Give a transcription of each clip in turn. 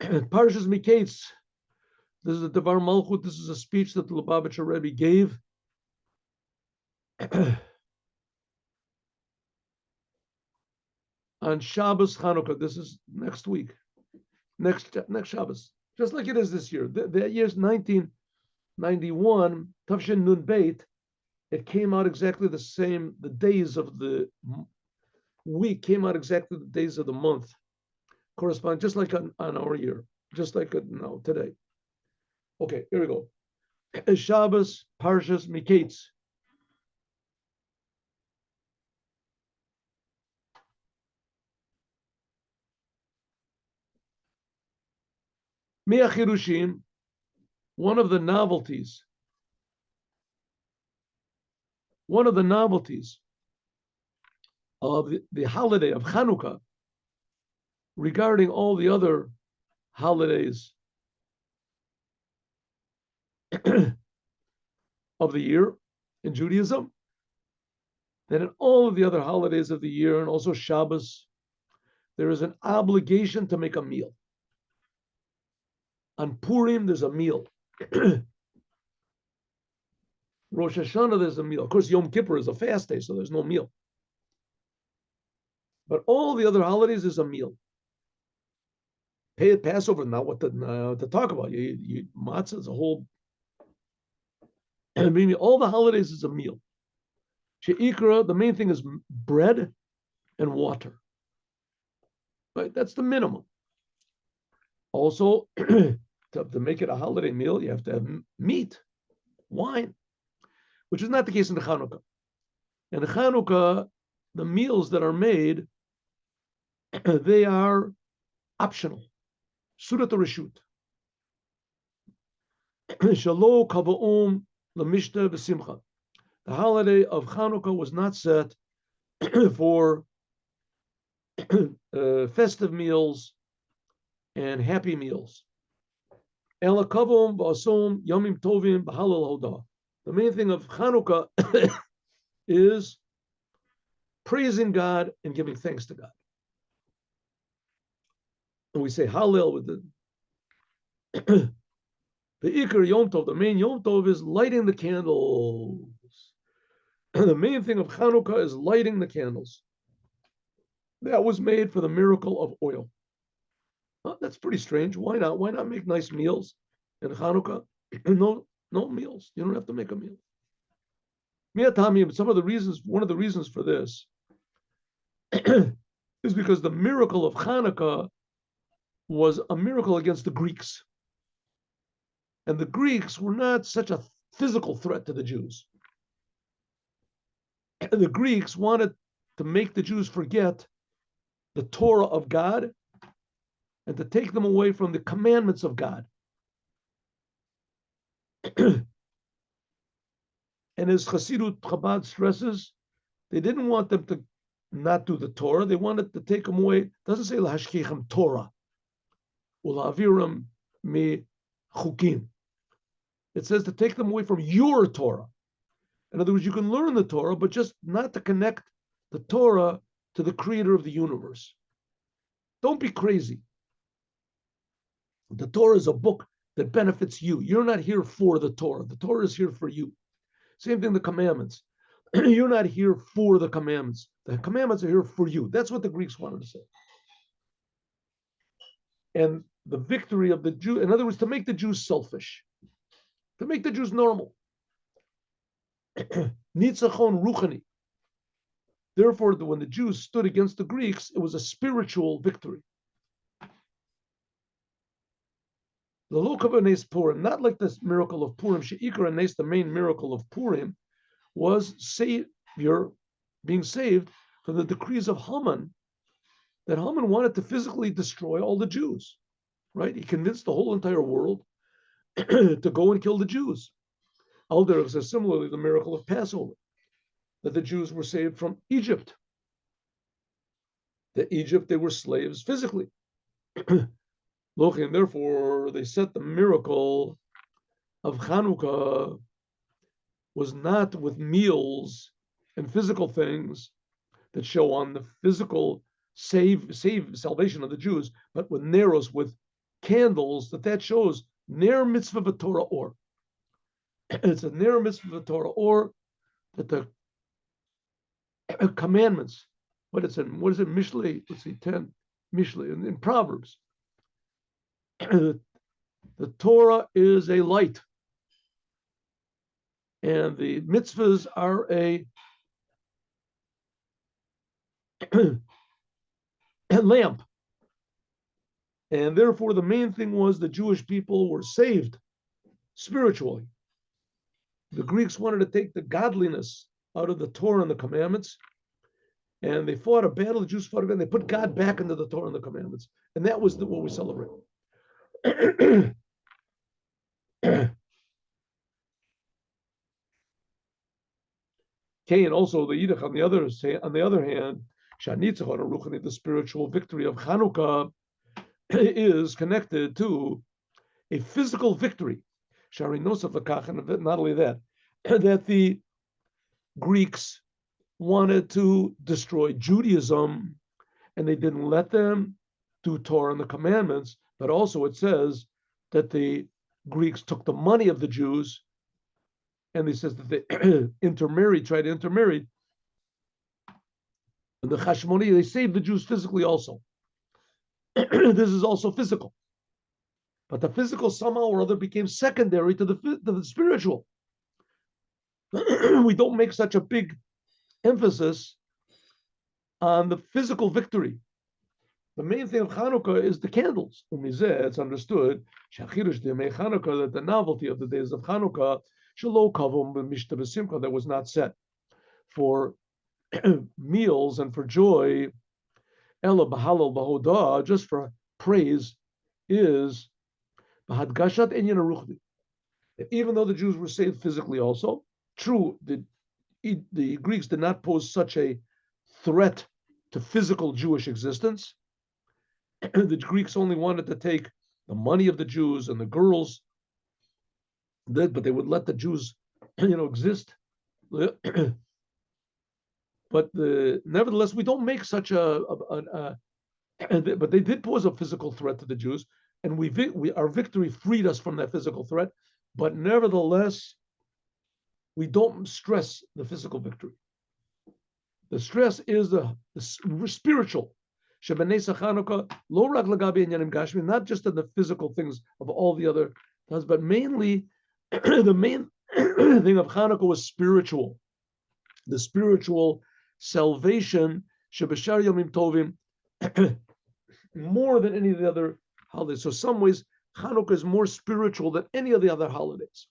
Parshas Miketz. This is a Dvar Malchut. This is a speech that the Lubavitcher Rebbe gave. On Shabbos Chanuka. This is next week. Next Shabbos. Just like it is this year. The year's 1991, Tavshin Nun Beit. It came out exactly the same. The days of the week came out exactly the days of the month. Correspond just like on our year. Just like now, today. Okay, here we go. Shabbos, Parshas, Miketz. Miachirushim, one of the novelties of the holiday of Chanuka, regarding all the other holidays of the year in Judaism, then in all of the other holidays of the year and also Shabbos, there is an obligation to make a meal. On Purim, there's a meal. Rosh Hashanah, there's a meal. Of course, Yom Kippur is a fast day, so there's no meal. But all the other holidays is a meal. Passover, not what to talk about. You matzah is a whole. I mean, all the holidays is a meal. She'ikra, the main thing is bread and water. Right, that's the minimum. Also, to make it a holiday meal, you have to have meat, wine, which is not the case in the Chanuka. In the Chanuka, the meals that are made, they are optional. Surat Reshut. Shalo kava'um lemishta v'simcha. The holiday of Chanuka was not set for festive meals and happy meals. Ela kavum v'asum yomim tovim b'halal hodah. The main thing of Chanuka is praising God and giving thanks to God. And we say Hallel with the Iker Yom Tov. The main Yom Tov is lighting the candles. The main thing of Chanukah is lighting the candles. That was made for the miracle of oil. Well, that's pretty strange. Why not? Why not make nice meals in Chanukah? No meals. You don't have to make a meal. Some of the reasons, one of the reasons for this is because the miracle of Chanukah was a miracle against the Greeks. And the Greeks were not such a physical threat to the Jews. And the Greeks wanted to make the Jews forget the Torah of God and to take them away from the commandments of God. And as Hasidut Chabad stresses, they didn't want them to not do the Torah. They wanted to take them away. It doesn't say Lahashkechem Torah. Ulaviram mi chukim. It says to take them away from your Torah. In other words, you can learn the Torah, but just not to connect the Torah to the creator of the universe. Don't be crazy. The Torah is a book that benefits you. You're not here for the Torah. The Torah is here for you. Same thing, the commandments. You're not here for the commandments. The commandments are here for you. That's what the Greeks wanted to say. And the victory of the Jew, in other words, to make the Jews selfish, to make the Jews normal. Nitzachon ruchani. Therefore, when the Jews stood against the Greeks, it was a spiritual victory. The Lokav Nes Purim, not like this miracle of Purim, She'ikar Nes, the main miracle of Purim, was Savior being saved from the decrees of Haman, that Haman wanted to physically destroy all the Jews, right? He convinced the whole entire world to go and kill the Jews. Alder says similarly the miracle of Passover, that the Jews were saved from Egypt. That Egypt, they were slaves physically. And therefore, they said the miracle of Chanukah was not with meals and physical things that show on the physical salvation of the Jews, but with neros, with candles, that shows ner mitzvah v'torah or. It's a ner mitzvah v'torah or, that the commandments, what is it, Mishlei, let's see, 10, Mishlei, in Proverbs. The Torah is a light, and the mitzvahs are a lamp. And therefore, the main thing was the Jewish people were saved spiritually. The Greeks wanted to take the godliness out of the Torah and the commandments, and they fought a battle. The Jews fought a battle. They put God back into the Torah and the commandments, and that was what we celebrate. Okay, and also the Yiddish on the other hand, the spiritual victory of Chanuka is connected to a physical victory. And not only that, that the Greeks wanted to destroy Judaism, and they didn't let them do Torah and the commandments, but also it says that the Greeks took the money of the Jews, and it says that they tried to intermarry. And the Hashmoni, they saved the Jews physically also. This is also physical. But the physical somehow or other became secondary to the spiritual. We don't make such a big emphasis on the physical victory. The main thing of Chanukah is the candles. It's understood that the novelty of the days of Chanukah that was not set for meals and for joy, just for praise, is that even though the Jews were saved physically also, true, the Greeks did not pose such a threat to physical Jewish existence. The Greeks only wanted to take the money of the Jews and the girls, but they would let the Jews, exist. But nevertheless, we don't make such but they did pose a physical threat to the Jews, and our victory freed us from that physical threat. But nevertheless, we don't stress the physical victory. The stress is the spiritual. Not just in the physical things of all the other things, but mainly the main thing of Chanukah was spiritual. The spiritual salvation, Shebeshar Yomim Tovim, more than any of the other holidays. So some ways, Chanukah is more spiritual than any of the other holidays.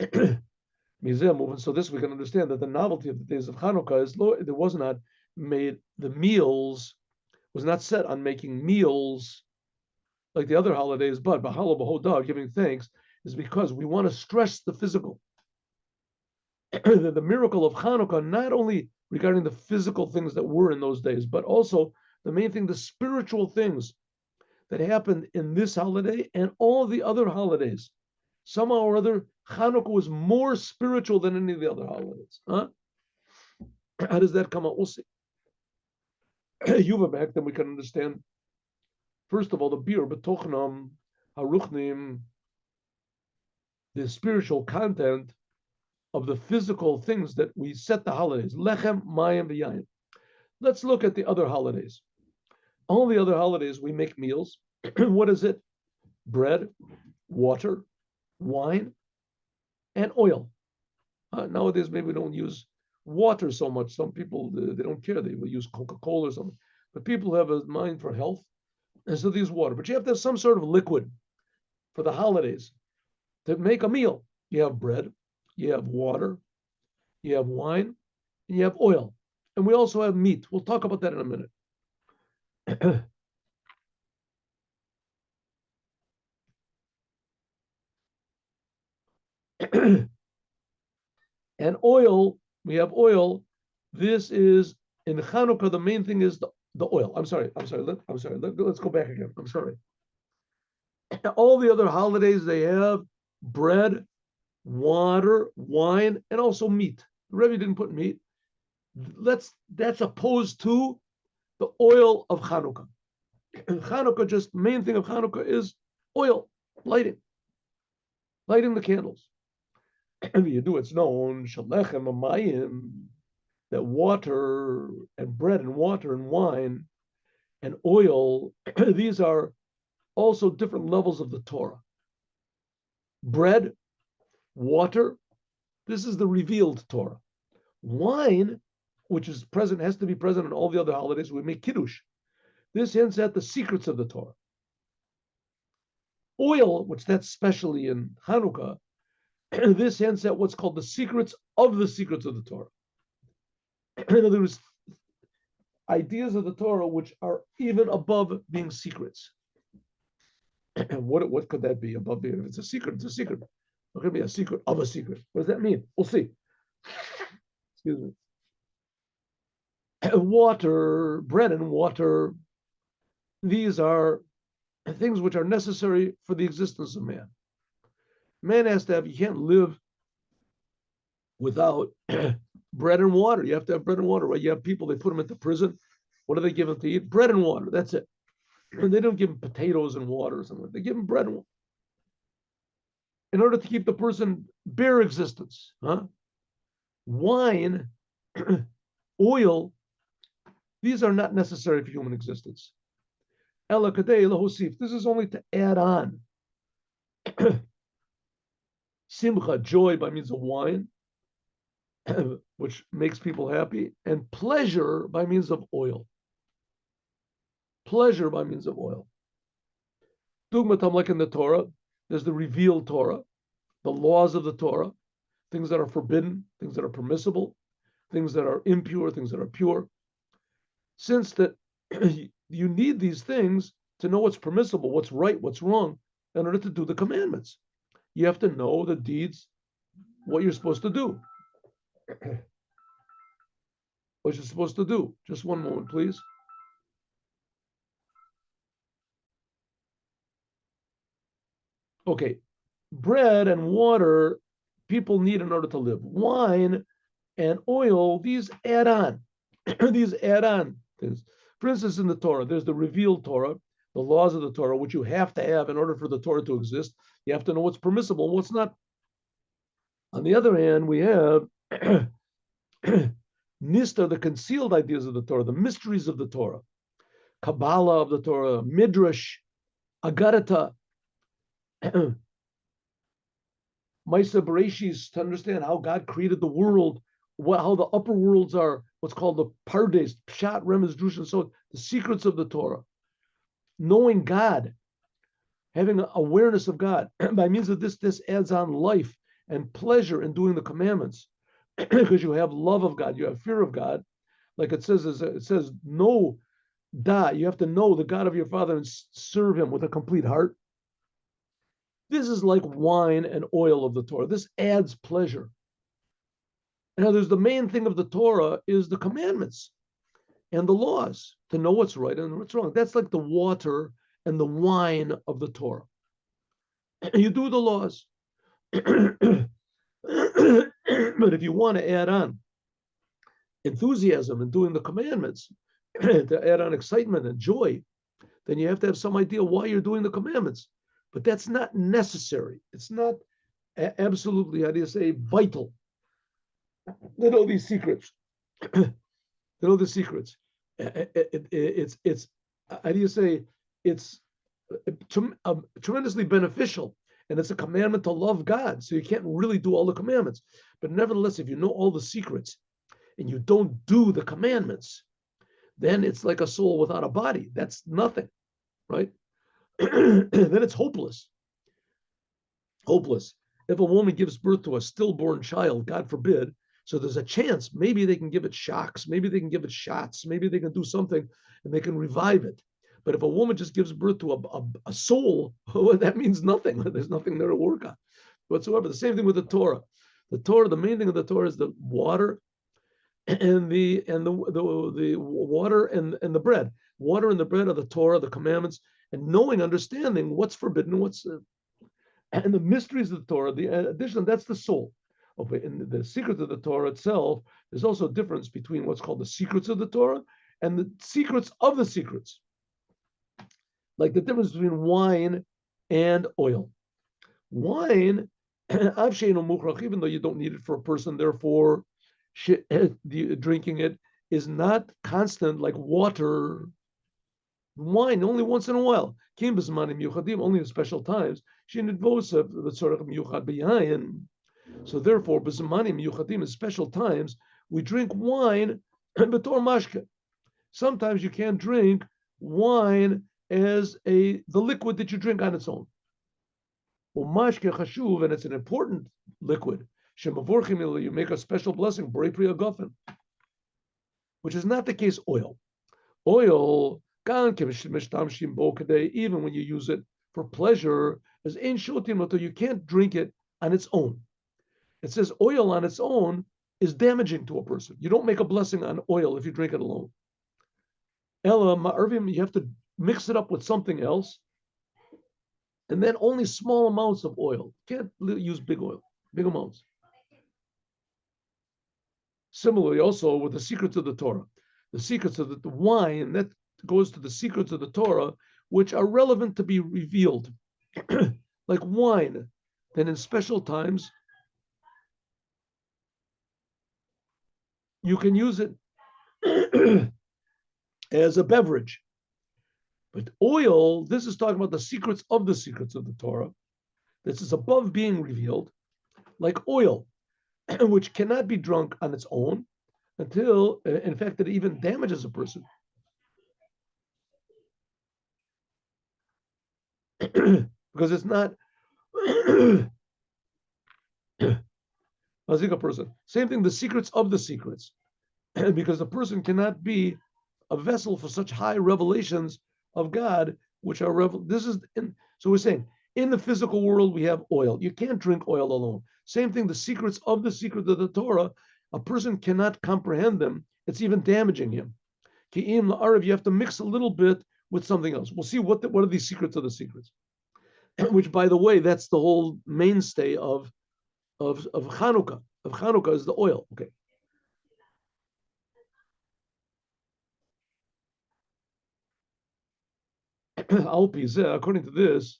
So this we can understand that the novelty of the days of Chanukah is there was not made, the meals was not set on making meals like the other holidays, but B'Hala B'Hodah, giving thanks, is because we want to stress the physical. The miracle of Chanukah, not only regarding the physical things that were in those days, but also the main thing, the spiritual things that happened in this holiday and all the other holidays. Somehow or other, Chanukah was more spiritual than any of the other holidays. Huh? How does that come out? We'll see. Yuvabak, then we can understand, first of all, the bir betochnam haruchnim, the spiritual content of the physical things that we set the holidays. Lechem, mayim, v'yayin. Let's look at the other holidays. All the other holidays, we make meals. What is it? Bread, water, wine, and oil. Nowadays, maybe we don't use water so much. Some people, they don't care. They will use Coca-Cola or something. But people have a mind for health, and so they use water. But you have to have some sort of liquid for the holidays to make a meal. You have bread, you have water, you have wine, and you have oil. And we also have meat. We'll talk about that in a minute. And oil, we have oil. This is in Chanukah. The main thing is the oil. I'm sorry. Let's go back again. I'm sorry. All the other holidays, they have bread, water, wine, and also meat. The Rebbe didn't put meat. That's opposed to the oil of Chanukah. Chanuka, just main thing of Chanuka is oil, lighting the candles. You do, it's known, shalechem amayim, that water and bread and water and wine and oil, these are also different levels of the Torah. Bread, water, this is the revealed Torah. Wine, which is present, has to be present in all the other holidays. We make kiddush. This hints at the secrets of the Torah. Oil, which that's especially in Hanukkah, this hints at what's called the secrets of the Torah. In other words, ideas of the Torah which are even above being secrets. What could that be above being? If it's a secret, it's a secret. What could be a secret of a secret? What does that mean? We'll see. Excuse me. Water, bread and water, these are things which are necessary for the existence of man. Man has to have, you can't live without bread and water. You have to have bread and water, right? You have people, they put them into prison. What do they give them to eat? Bread and water, that's it. And they don't give them potatoes and water or something. They give them bread and water. In order to keep the person bare existence. Wine, oil, these are not necessary for human existence. Ela kadei lahosif. This is only to add on. Simcha, joy by means of wine, which makes people happy, and pleasure by means of oil. Pleasure by means of oil. Dugmatam, like in the Torah, there's the revealed Torah, the laws of the Torah, things that are forbidden, things that are permissible, things that are impure, things that are pure. Since that you need these things to know what's permissible, what's right, what's wrong, in order to do the commandments. You have to know the deeds, what you're supposed to do. What you're supposed to do. Just one moment, please. Okay, bread and water people need in order to live. Wine and oil, these add on. These add on things. For instance, in the Torah, there's the revealed Torah, the laws of the Torah, which you have to have in order for the Torah to exist. You have to know what's permissible and what's not. On the other hand, we have Nista, the concealed ideas of the Torah, the mysteries of the Torah, Kabbalah of the Torah, Midrash, Agarata, Maisa Bereshis, to understand how God created the world, how the upper worlds are, what's called the Pardes, Pshat, Remez, Drush, and so on, the secrets of the Torah. Knowing God, having awareness of God. By means of this adds on life and pleasure in doing the commandments, because you have love of God, you have fear of God. Like it says, know Da, you have to know the God of your father and serve him with a complete heart. This is like wine and oil of the Torah. This adds pleasure. Now, there's the main thing of the Torah is the commandments and the laws, to know what's right and what's wrong. That's like the water and the wine of the Torah. You do the laws. But if you want to add on enthusiasm in doing the commandments, to add on excitement and joy, then you have to have some idea why you're doing the commandments. But that's not necessary. It's not absolutely, how do you say, vital. They know these secrets. They know the secrets. It's how do you say, it's tremendously beneficial, and it's a commandment to love God. So you can't really do all the commandments. But nevertheless, if you know all the secrets and you don't do the commandments, then it's like a soul without a body. That's nothing, right? Then it's hopeless. Hopeless. If a woman gives birth to a stillborn child, God forbid, so there's a chance maybe they can give it shocks, maybe they can give it shots, maybe they can do something and they can revive it. But if a woman just gives birth to a soul, well, that means nothing. There's nothing there to work on whatsoever. The same thing with the Torah. The Torah, the main thing of the Torah is the water and the water and the bread. Water and the bread are the Torah, the commandments, and knowing, understanding what's forbidden, what's and the mysteries of the Torah. The addition, that's the soul. Okay, in the secrets of the Torah itself, there's also a difference between what's called the secrets of the Torah and the secrets of the secrets. Like the difference between wine and oil. Wine, even though you don't need it for a person, therefore drinking it is not constant like water. Wine only once in a while. Only in special times. So therefore, in special times, we drink wine betor mashke. Sometimes you can't drink wine as the liquid that you drink on its own. Umashke chashuv, and it's an important liquid. You make a special blessing, which is not the case oil. Oil, even when you use it for pleasure, as you can't drink it on its own. It says oil on its own is damaging to a person. You don't make a blessing on oil if you drink it alone. Ella ma'arvim, you have to mix it up with something else, and then only small amounts of oil. Can't use big oil, big amounts. Similarly, also with the secrets of the Torah, the secrets of the wine, that goes to the secrets of the Torah, which are relevant to be revealed, like wine. Then in special times, you can use it as a beverage. But oil, this is talking about the secrets of the Torah. This is above being revealed, like oil, which cannot be drunk on its own until, in fact, it even damages a person. Because it's not a person. Same thing, the secrets of the secrets. Because the person cannot be a vessel for such high revelations of God, which are so we're saying in the physical world we have oil. You can't drink oil alone. Same thing, the secrets of the Torah, a person cannot comprehend them. It's even damaging him. Ki'im la'arav, you have to mix a little bit with something else. We'll see what are these secrets of the secrets. Which, by the way, that's the whole mainstay of Chanuka. Of Chanuka is the oil. Okay. According to this,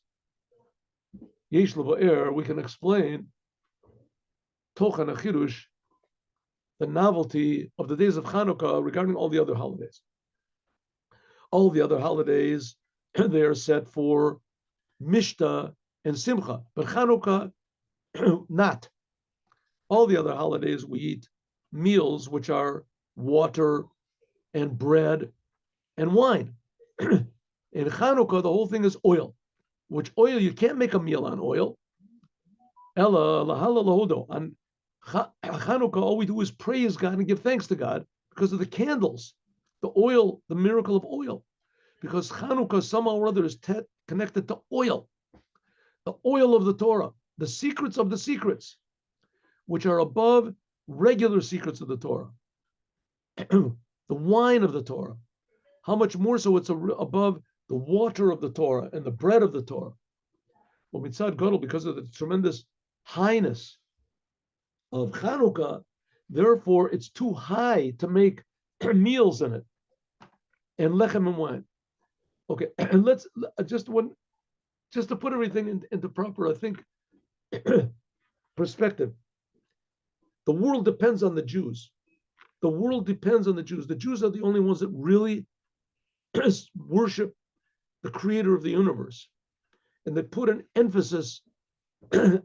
Yesh Levaer, we can explain Tochan Achirush, the novelty of the days of Chanukah regarding all the other holidays. All the other holidays, they are set for Mishta and Simcha, but Chanukah, not. All the other holidays, we eat meals which are water and bread and wine. In Chanukah, the whole thing is oil, which oil, you can't make a meal on oil. Ella lahala lahodo. On Chanukah, all we do is praise God and give thanks to God because of the candles, the oil, the miracle of oil. Because Chanukah somehow or other is connected to oil, the oil of the Torah, the secrets of the secrets, which are above regular secrets of the Torah. The wine of the Torah. How much more so it's above the water of the Torah and the bread of the Torah. Well, mitzad gadol, because of the tremendous highness of Chanukah, therefore it's too high to make meals in it, and lechem and wine. Okay, and let's just to put everything into proper, I think, perspective. The world depends on the Jews. The world depends on the Jews. The Jews are the only ones that really worship the creator of the universe, and that put an emphasis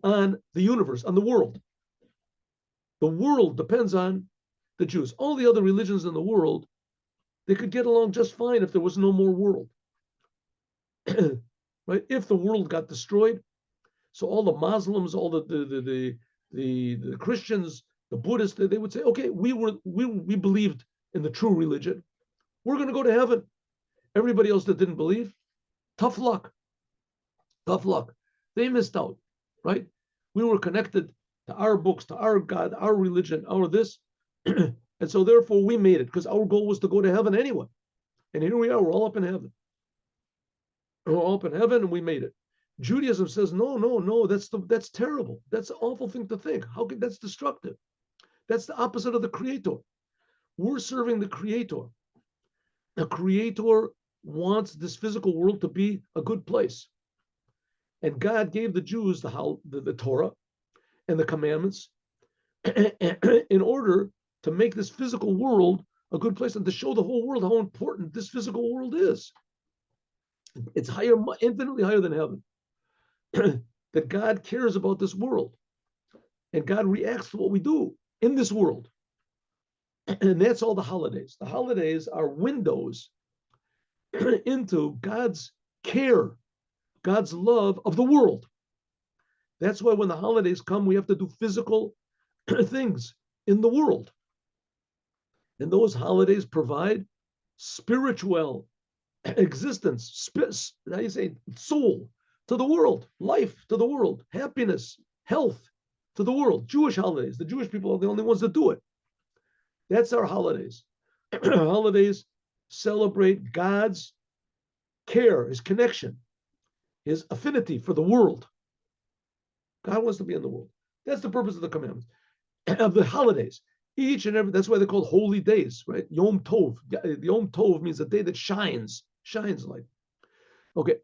on the universe, on the world. The world depends on the Jews. All the other religions in the world, they could get along just fine if there was no more world. Right? If the world got destroyed, so all the Muslims, all the Christians, the Buddhists, they would say, okay, we believed in the true religion. We're going to go to heaven. Everybody else that didn't believe, tough luck. Tough luck. They missed out, right? We were connected to our books, to our God, our religion, our this. And so therefore we made it because our goal was to go to heaven anyway. And here we are, we're all up in heaven. We're all up in heaven and we made it. Judaism says, no, that's terrible. That's an awful thing to think. How can that's destructive? That's the opposite of the creator. We're serving the creator. The creator wants this physical world to be a good place. And God gave the Jews the Torah and the commandments in order to make this physical world a good place and to show the whole world how important this physical world is. It's higher, infinitely higher than heaven. That God cares about this world. And God reacts to what we do in this world. And that's all the holidays. The holidays are windows into God's care, God's love of the world. That's why when the holidays come, we have to do physical things in the world. And those holidays provide spiritual existence, how you say, soul to the world, life to the world, happiness, health to the world. Jewish holidays. The Jewish people are the only ones that do it. That's our holidays. Holidays celebrate God's care, his connection, his affinity for the world. God wants to be in the world. That's the purpose of the commandments, of the holidays. Each and every, that's why they're called holy days, right? Yom Tov. Yom Tov means a day that shines light. Okay.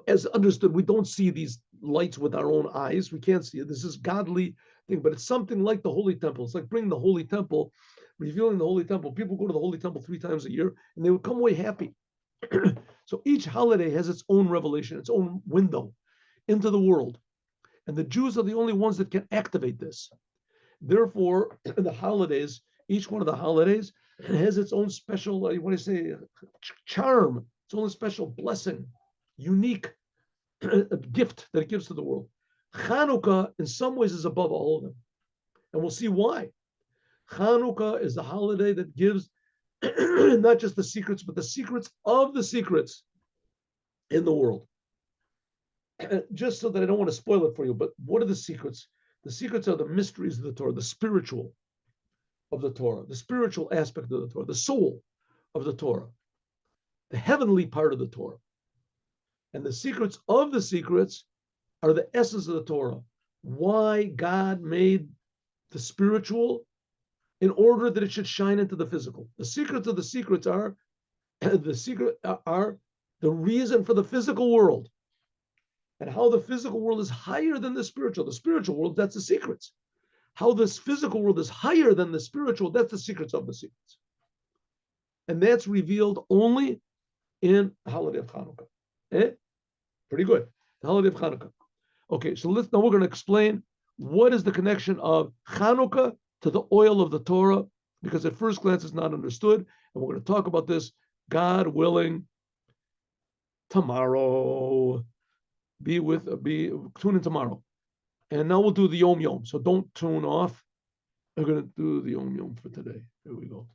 As understood, we don't see these lights with our own eyes. We can't see it. This is godly thing, but it's something like the Holy Temple. It's like bringing the Holy Temple, revealing the Holy Temple. People go to the Holy Temple 3 times a year, and they would come away happy. So each holiday has its own revelation, its own window into the world. And the Jews are the only ones that can activate this. Therefore, the holidays, each one of the holidays has its own special, what do you say, charm, its own special blessing, unique gift that it gives to the world. Chanuka, in some ways, is above all of them. And we'll see why. Chanuka is the holiday that gives not just the secrets, but the secrets of the secrets in the world. Just so that I don't want to spoil it for you, but what are the secrets? The secrets are the mysteries of the Torah, the spiritual of the Torah, the spiritual aspect of the Torah, the soul of the Torah, the heavenly part of the Torah. And the secrets of the secrets are the essence of the Torah. Why God made the spiritual in order that it should shine into the physical. The secrets of the secrets are the reason for the physical world and how the physical world is higher than the spiritual. The spiritual world, that's the secrets. How this physical world is higher than the spiritual, that's the secrets of the secrets. And that's revealed only in the holiday of Chanuka. Pretty good. The holiday of Chanuka. Okay, so now we're going to explain what is the connection of Chanuka to the oil of the Torah, because at first glance it's not understood. And we're going to talk about this, God willing, tomorrow. Tune in tomorrow. And now we'll do the Yom Yom. So don't tune off. We're going to do the Yom Yom for today. Here we go.